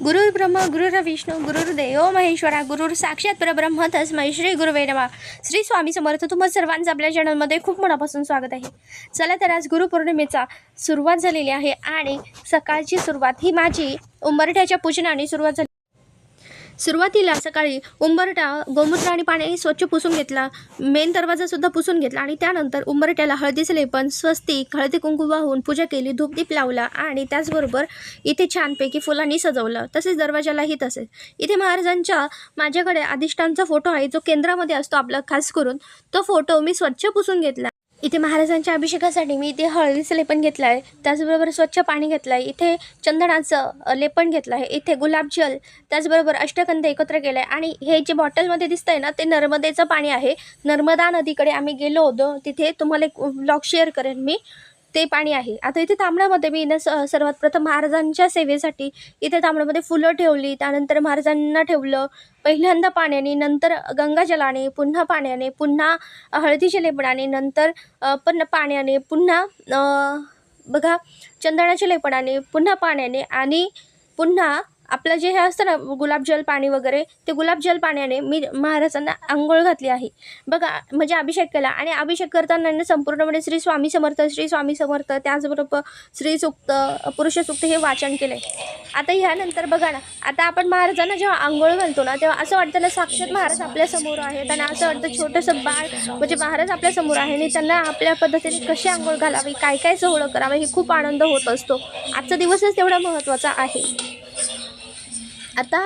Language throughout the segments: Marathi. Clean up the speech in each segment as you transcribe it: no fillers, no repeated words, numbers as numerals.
गुरुर् ब्रह्मा गुरुर्विष्णू गुरुर्देव महेश्वरा गुरुर साक्षात परब्रह्म तस्मै श्री गुरुवे नमः। श्री स्वामी समर्थ तुम्हा सर्वांचं आपल्या चॅनलमध्ये खूप मनापासून स्वागत आहे। चला तर आज गुरुपौर्णिमेचा सुरुवात झालेली आहे आणि सकाळची सुरुवात ही माझी उंबरठ्याच्या पूजनाने सुरुवात झाली। सुरुवातीला सकाळी उंबरठा गोमूत्र आणि पाण्याने स्वच्छ पुसून घेतला, मेन दरवाजा सुद्धा पुसून घेतला आणि त्यानंतर उंबरठ्याला हळदीचे लेपन, स्वस्तिक, हळदी कुंकू वाहून पूजा केली, धूपदीप लावला आणि त्याचबरोबर इथे छानपैकी फुलांनी सजवलं। तसेच दरवाजालाही तसेच। इथे महाराजांच्या माझ्याकडे अधिष्ठानचा फोटो आहे जो केंद्रामध्ये असतो आपला खास करून, तो फोटो मी स्वच्छ पुसून घेतला। इथे महाराजांच्या अभिषेकासाठी मी इथे हळदीचं लेपन घेतलं आहे, त्याचबरोबर स्वच्छ पाणी घेतलं आहे, इथे चंदनाचं लेपन घेतलं आहे, इथे गुलाबजल त्याचबरोबर अष्टगंध एकत्र केलं आहे आणि हे जे बॉटलमध्ये दिसतंय ना ते नर्मदेचं पाणी आहे। नर्मदा नदीकडे आम्ही गेलो होतो, तिथे तुम्हाला एक व्लॉग शेअर करेन मी, ते पाणी आहे। आता इथे तांबड्यामध्ये मी सर्वात प्रथम महाराजांच्या सेवेसाठी इथे तांबड्यामध्ये फुलं ठेवली, त्यानंतर महाराजांना ठेवलं पहिल्यांदा पाण्याने, नंतर गंगाजलाने, पुन्हा पाण्याने, पुन्हा हळदीच्या लेपनाने, नंतर पण पाण्याने, पुन्हा बघा चंदनाच्या लेपनाने, पुन्हा पाण्याने आणि पुन्हा आपलं जे हे असतं ना गुलाबजल पाणी वगैरे, ते गुलाबजल पाण्याने मी महाराजांना आंघोळ घातली आहे बघा, म्हणजे अभिषेक केला। आणि अभिषेक करताना संपूर्णपणे श्री स्वामी समर्थ श्री स्वामी समर्थ त्याचबरोबर श्री सूक्त पुरुष सूक्त हे वाचन केलं आहे। आता ह्यानंतर बघा ना, आता आपण महाराजांना जेव्हा आंघोळ घालतो ना तेव्हा असं वाटतं ना साक्षात महाराज आपल्यासमोर आहेत आणि असं वाटतं छोटंसं बाळ म्हणजे महाराज आपल्यासमोर आहे आणि त्यांना आपल्या पद्धतीने कशी आंघोळ घालावी, काय काय सोहळं करावं, हे खूप आनंद होत असतो। आजचा दिवसच तेवढा महत्त्वाचा आहे। आता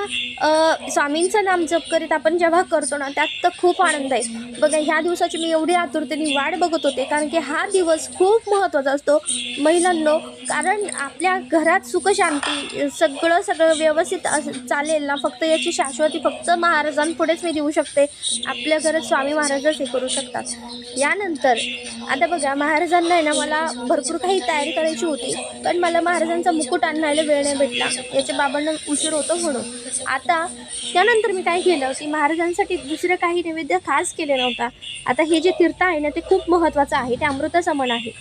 स्वामींचं नाम जप करीत आपण जेव्हा करतो ना त्यात तर खूप आनंद आहे बघा। ह्या दिवसाची मी एवढी आतुरतेने वाट बघत होते, कारण की हा दिवस खूप महत्त्वाचा असतो महिलांनो, कारण आपल्या घरात सुखशांती सगळं व्यवस्थित चालेल ना, फक्त याची शाश्वती फक्त महाराजांपुढेच मी देऊ शकते। आपल्या घरात स्वामी महाराजच हे करू शकतात। यानंतर आता बघा महाराजांना आहे ना मला भरपूर काही तयारी करायची होती, पण मला महाराजांचा मुकुट आणायला वेळ नाही भेटला, याच्या बाबांना उशीर होतो म्हणून। आता त्यानंतर मी काय केलं की महाराजांसाठी दुसरं काही नैवेद्य खास केले नव्हता। आता हे जे तीर्थ आहे ना ते खूप महत्त्वाचं आहे, ते अमृतासमान आहे।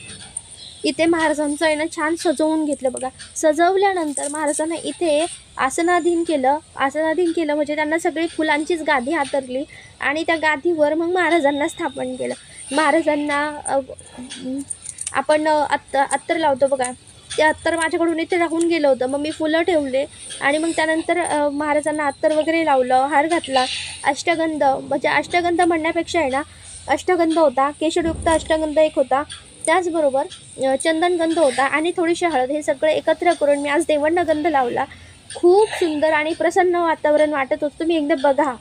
इथे महाराजांचं आहे ना छान सजवून घेतलं बघा। सजवल्यानंतर महाराजांना इथे आसनाधीन केलं म्हणजे त्यांना सगळी फुलांचीच गादी हातरली आणि त्या गादीवर मग महाराजांना स्थापन केलं। महाराजांना आपण अत्तर लावतो बघा, ते अत्तर माझ्याकडून इथे राहून गेलं होतं, मग मी फुलं ठेवले आणि मग त्यानंतर महाराजांना अत्तर वगैरे लावलं, हार घातला। अष्टगंध म्हणजे अष्टगंध म्हणण्यापेक्षा आहे ना अष्टगंध होता, केशरयुक्त अष्टगंध एक होता, त्याचबरोबर चंदनगंध होता आणि थोडीशी हळद, हे सगळं एकत्र करून मी आज देवांना गंध लावला। खूप सुंदर आणि प्रसन्न वातावरण वाटत होतं, तुम्ही एकदा बघा।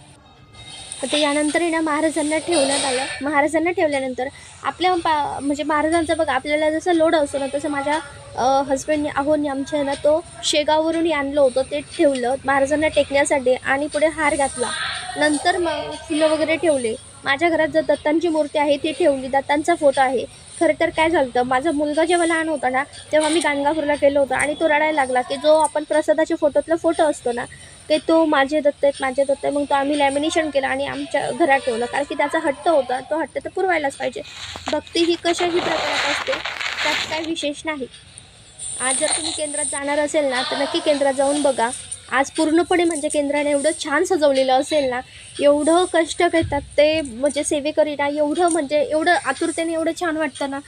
तर यानंतर आहे ना महाराजांना ठेवण्यात आलं। महाराजांना ठेवल्यानंतर आपल्या म्हणजे महाराजांचं बघा आपल्याला जसं लोड असतो ना तसं माझ्या हस्बंडने आहोंनी आमच्या ना तो शेगाववरून आणलं होतं, ते ठेवलं महाराजांना टेकण्यासाठी आणि पुढे हार घातला। नंतर मग फुलं वगैरे ठेवले। माझ्या घरात जर दत्तांची मूर्ती आहे ती ठेवली, दत्तांचा फोटो आहे। खरं तर काय झालं होतं, माझा मुलगा जेव्हा लहान होता ना तेव्हा मी गाणगापूरला गेलो होतो आणि तो रडायला लागला की जो आपण प्रसादाच्या फोटोतला फोटो असतो ना ते तो माझे दत्त आहेत, मग तो आम्ही लॅमिनेशन केलं आणि आमच्या घरात ठेवलं, कारण की त्याचा हट्ट होता, तो हट्ट तर पुरवायलाच पाहिजे। भक्ती ही कशाही प्रकारात असते, त्यात काय विशेष नाही। आज जर तुम्ही केंद्रात जाणार असेल ना तर नक्की केंद्रात जाऊन बघा। आज पूर्णपणे म्हणजे केंद्राने एवढं छान सजवलेलं असेल ना, एवढं कष्ट घेतात ते म्हणजे सेवेकरीना, एवढं म्हणजे एवढं आतुरतेने एवढं छान वाटतं ना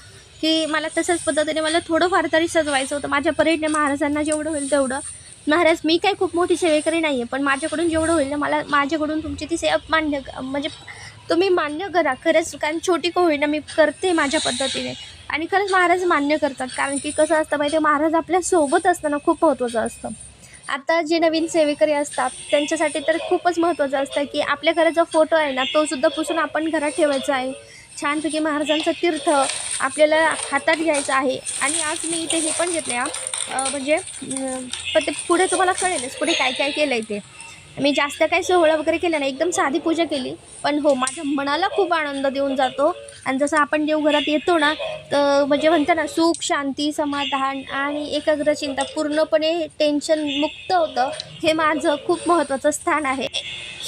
की मला तसंच पद्धतीने मला थोडंफार तरी सजवायचं होतं माझ्या परीने। महाराजांना जेवढं होईल तेवढं, महाराज मी काही खूप मोठी सेवेकरी नाही आहे, पण माझ्याकडून जेवढं होईल ना माझ्याकडून तुमची ती सेवा मान्य म्हणजे तुम्ही मान्य करा खरंच, कारण छोटी का होईना मी करते माझ्या पद्धतीने आणि खरंच महाराज मान्य करतात, कारण की कसं असतं माहिती, महाराज आपल्या सोबत असताना खूप महत्त्वाचं असतं। आता जे नवीन सेवेकरी असतात त्यांच्यासाठी तर खूपच महत्त्वाचं असतं की आपल्या घरात जो फोटो आहे ना तो सुद्धा पुसून आपण घरात ठेवायचा आहे। छानपैकी महाराजांचं तीर्थ आपल्याला हातात घ्यायचं आहे। आणि आज मी इथे हे पण घेतले म्हणजे पण ते पुढे तुम्हाला कळेलच पुढे काय काय केलं आहे ते। मी जास्त काही सोहळा वगैरे केला नाही, एकदम साधी पूजा केली, पण हो माझ्या मनाला खूप आनंद देऊन जातो। आणि जसं आपण देवघरात येतो ना तर म्हणजे म्हणतात ना सुख शांती समाधान आणि एकाग्र चिंता पूर्णपणे टेन्शन मुक्त होतं, हे माझं खूप महत्त्वाचं स्थान आहे।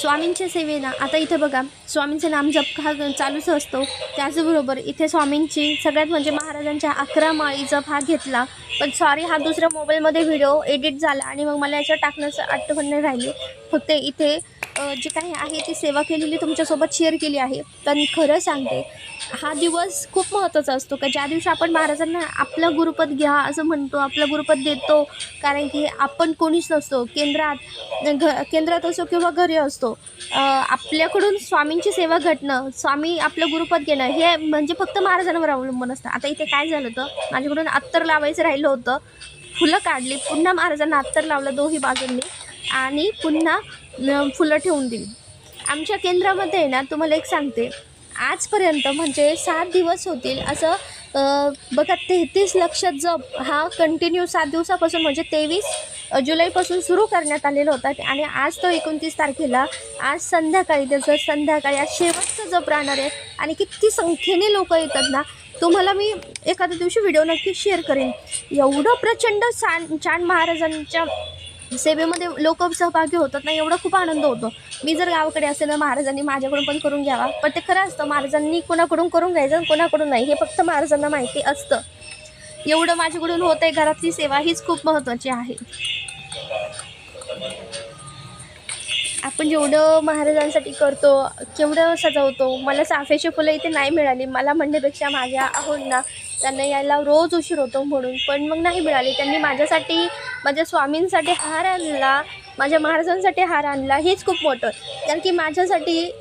स्वामींच्या सेवेना आता इथे बघा स्वामींचं नाम जप हा चालूच असतो, त्याचबरोबर इथे स्वामींची सगळ्यात म्हणजे महाराजांच्या 11 माळी जप हा घेतला. पण सॉरी हा दुसऱ्या मोबाईलमध्ये व्हिडिओ एडिट झाला आणि मग मला याच्यावर टाकण्याचं आठवण नाही राहिली. फक्त इथे जे काही आहे ती सेवा केलेली तुमच्यासोबत शेअर केली आहे. पण खरं सांगते हा दिवस खूप महत्त्वाचा असतो का ज्या दिवशी आपण महाराजांना आपलं गुरुपद घ्या असं म्हणतो, आपलं गुरुपद देतो. कारण की आपण कोणीच नसतो, केंद्रात असो किंवा घरी असतो, आपल्याकडून स्वामींची सेवा घडणं, स्वामी आपलं गुरुपद घेणं हे म्हणजे फक्त महाराजांवर अवलंबून असतं. आता इथे काय झालं होतं, माझ्याकडून अत्तर लावायचं राहिलं होतं, फुलं काढली, पुन्हा महाराजांना अत्तर लावलं दोन्ही बाजूंनी आणि पुन्हा फुलं ठेवून दिली. आमच्या केंद्रामध्ये ना तुम्हाला एक सांगते, आजपर्यंत म्हणजे 7 दिवस होतील असं बघा 33 लक्ष जप हा कंटिन्यू 7 दिवसापासून म्हणजे 23 जुलैपासून सुरू करण्यात आलेला होता. आणि आज तो 29 तारखेला आज संध्याकाळी आज शेवटचा जप राहणार आहे. आणि किती संख्येने लोक येतात ना, तुम्हाला मी एखाद्या दिवशी व्हिडिओ नक्की शेअर करेन. एवढं प्रचंड छान महाराजांच्या सेवेमध्ये लोक सहभागी होतात ना, एवढा खूप आनंद होतो. मी जर गावाकडे असेल ना, महाराजांनी माझ्याकडून पण करून घ्यावा, पण ते खरं असतं महाराजांनी कोणाकडून करून घ्यायचं कोणाकडून नाही हे फक्त महाराजांना माहिती असतं. एवढं माझ्याकडून होतं आहे. घरातली सेवा हीच खूप महत्त्वाची आहे. आपण जेवढं महाराजांसाठी करतो, केवढं सजवतो. मला चाफ्याची फुलं इथे नाही मिळाली, मला म्हणण्यापेक्षा माझ्या आहोंना त्यांना यायला रोज उशीर होतो म्हणून, पण मग नाही मिळाली. त्यांनी माझ्यासाठी, माझ्या स्वामींसाठी हार आणला, माझ्या महाराजांसाठी हार आणला, हेच खूप मोठं. कारण की माझ्यासाठी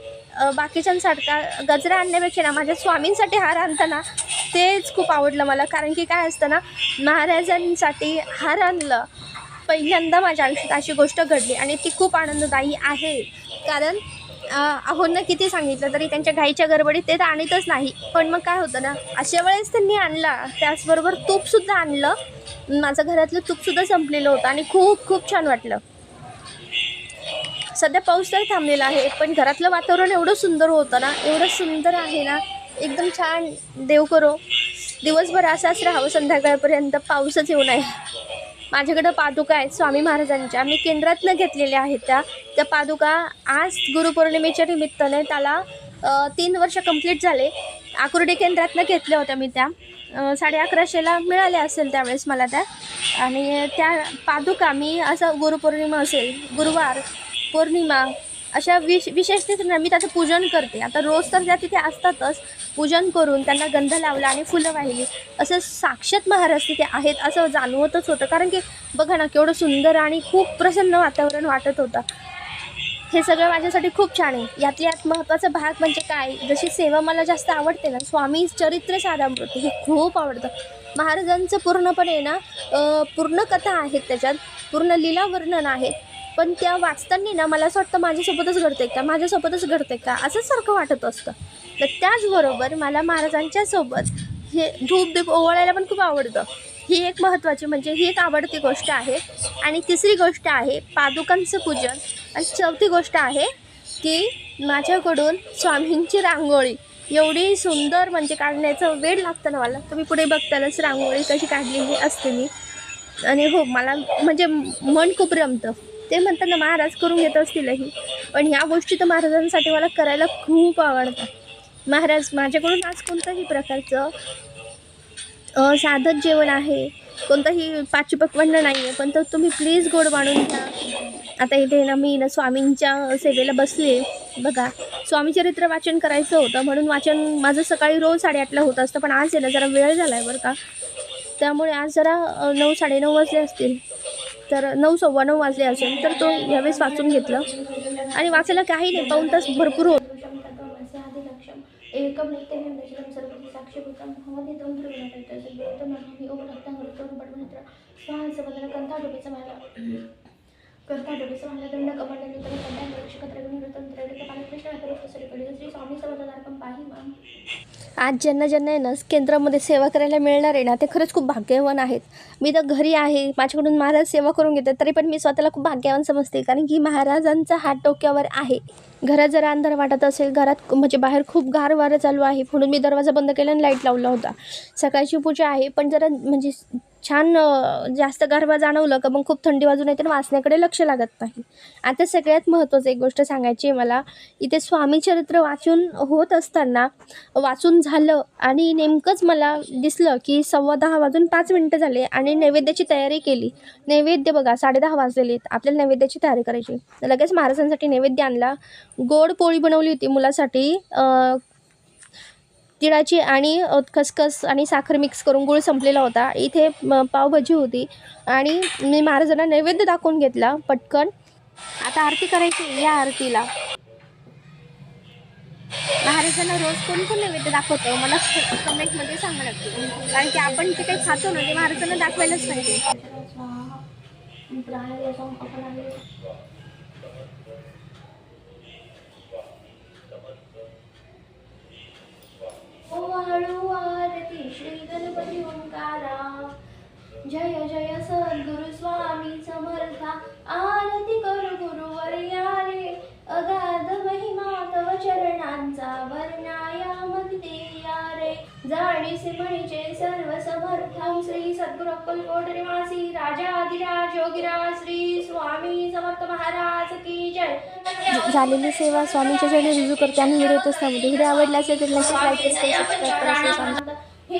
बाकीच्यांसारखा गजरा आणण्यापेक्षा ना माझ्या स्वामींसाठी हार आणताना तेच खूप आवडलं मला. कारण की काय असतं ना, महाराजांसाठी हार आणलं पहिल्यांदा माझ्या आयुष्यात अशी गोष्ट घडली आणि ती खूप आनंददायी आहे. कारण आहोंना किती सांगितलं तरी त्यांच्या घाईच्या गडबडीत ते तर आणतच नाही. पण मग काय होतं ना, अशा वेळेस त्यांनी आणला. त्याचबरोबर तूपसुद्धा आणलं. माझं घरातलं तूपसुद्धा संपलेलं होतं आणि खूप खूप छान वाटलं. सध्या पाऊस तर थांबलेला आहे, पण घरातलं वातावरण एवढं सुंदर होतं ना, एवढं सुंदर आहे ना, एकदम छान. देव करो दिवसभर असाच राहावं, संध्याकाळपर्यंत पाऊसच येऊ नये. माझ्याकडं पादुका आहेत स्वामी महाराजांच्या, मी केंद्रातनं घेतलेल्या आहेत. त्या पादुका आज गुरुपौर्णिमेच्या निमित्ताने त्याला 3 वर्ष कंप्लीट झाले. आकुर्डी केंद्रातनं घेतल्या होत्या मी. त्या 1150ला मिळाल्या असेल त्यावेळेस मला त्या. आणि त्या पादुका मी असं गुरुपौर्णिमा असेल, गुरुवार, पौर्णिमा अशा विशेष तिथं मी त्याचं पूजन करते. आता रोज तर त्या तिथे असतातच. पूजन करून त्यांना गंध लावला आणि फुलं वाहिली. असं साक्षात महाराज तिथे आहेत असं जाणवतच होतं. कारण की बघा ना, केवढं सुंदर आणि खूप प्रसन्न वातावरण वाटत होतं. हे सगळं माझ्यासाठी खूप छान आहे. यातल्या यात महत्त्वाचा भाग म्हणजे काय, जशी सेवा मला जास्त आवडते ना, स्वामी चरित्र सारामृत हे खूप आवडतं. महाराजांचं पूर्णपणे ना पूर्ण कथा आहेत, त्याच्यात पूर्ण लीला वर्णन आहेत. पण त्या वाचताना ना मला असं वाटतं माझ्यासोबतच घडते का असं सारखं वाटत असतं. तर त्याचबरोबर मला महाराजांच्या सोबत हे धूप ओवाळायला पण खूप आवडतं. ही एक महत्त्वाची म्हणजे ही एक आवडती गोष्ट आहे. आणि तिसरी गोष्ट आहे पादुकांचं पूजन. आणि चौथी गोष्ट आहे की माझ्याकडून स्वामींची रांगोळी एवढी सुंदर म्हणजे काढण्याचं वेळ लागतं ना मला. तुम्ही पुढे बघतालच रांगोळी कशी काढलेली असते मी. आणि हो, मला म्हणजे मन खूप रमतं. ते म्हणतात ना महाराज करून घेत असतीलही, पण ह्या गोष्टी तर महाराजांसाठी मला करायला खूप आवडतात. महाराज माझ्याकडून आज कोणत्याही प्रकारचं साधं जेवण आहे, कोणतंही पाचपक्वान्न नाही आहे, पण तर तुम्ही प्लीज गोड वाढून घ्या. आता इथे ना मी स्वामींच्या सेवेला बसले. बघा, स्वामी चरित्र वाचन करायचं होतं म्हणून वाचन माझं सकाळी रोज 8:30ला होत असतं. पण आज आहे ना जरा वेळ झाला आहे बरं का, त्यामुळे आज जरा 9, 9:30 वाजले असतील. तर 9, 9:15 वाजले असेल. तर तो यावेळेस वाचून घेतलं आणि वाचायला काही नाही, 2 तास भरपूर होत. आज ज्यांना आहे ना केंद्रामध्ये सेवा करायला मिळणार आहे ना, ते खरंच खूप भाग्यवान आहेत. मी तर घरी आहे, माझ्याकडून महाराज सेवा करून घेतात, तरी पण मी स्वतःला खूप भाग्यवान समजते. कारण की महाराजांचा हात डोक्यावर आहे. घरात जरा अंधार वाटत असेल, घरात म्हणजे बाहेर खूप गार वारं चालू आहे, म्हणून मी दरवाजा बंद केला आणि लाईट लावला होता. सकाळची पूजा आहे, पण जरा म्हणजे छान जास्त गारवा जाणवलं का मग खूप थंडी वाजून येते आणि वाचण्याकडे लक्ष लागत नाही. आता सगळ्यात महत्त्वाचं एक गोष्ट सांगायची आहे मला. इथे स्वामी चरित्र वाचून होत असताना वाचून झालं आणि नेमकंच मला दिसलं की 10:15 वाजून 5 मिनटं झाले आणि नैवेद्याची तयारी केली. नैवेद्य बघा 10:30 वाजलेले आहेत. आपल्याला नैवेद्याची तयारी करायची. लगेच महाराजांसाठी नैवेद्य आणला. गोड पोळी बनवली होती मुलासाठी, तिळाची आणि खसखस आणि साखर मिक्स करून गूळ संपलेला होता. इथे पावभाजी होती आणि मी महाराजांना नैवेद्य दाखवून घेतला पटकन. आता आरती करायची. या आरतीला महाराजांना रोज कोण कोण नैवेद्य दाखवतो मला कमेंटमध्ये सांगा नक्की, कारण की आपण जे काही खातो ना ते महाराजांना दाखवायलाच पाहिजे. हळू आरती श्री गणपती ओंकारा. जय जय सद्गुरु स्वामी समर्था. आरती करू गुरुवर्या रे. अगाध महिमा तव चरणांचा वर्णायामध्ये या रे. जाणीसे म्हणीचे सर्व समर्थम श्री सद्गुरु अक्कलकोट निवासी राजाधिराज योगीराज श्री स्वामी समर्थ महाराज की जय. झालेली सेवा स्वामींच्या चरणी रुजू करते आणि व्हिडिओ व्हिडिओ आवडला असेल तर नक्कीच लाईक करा, सबस्क्राईब करा. हे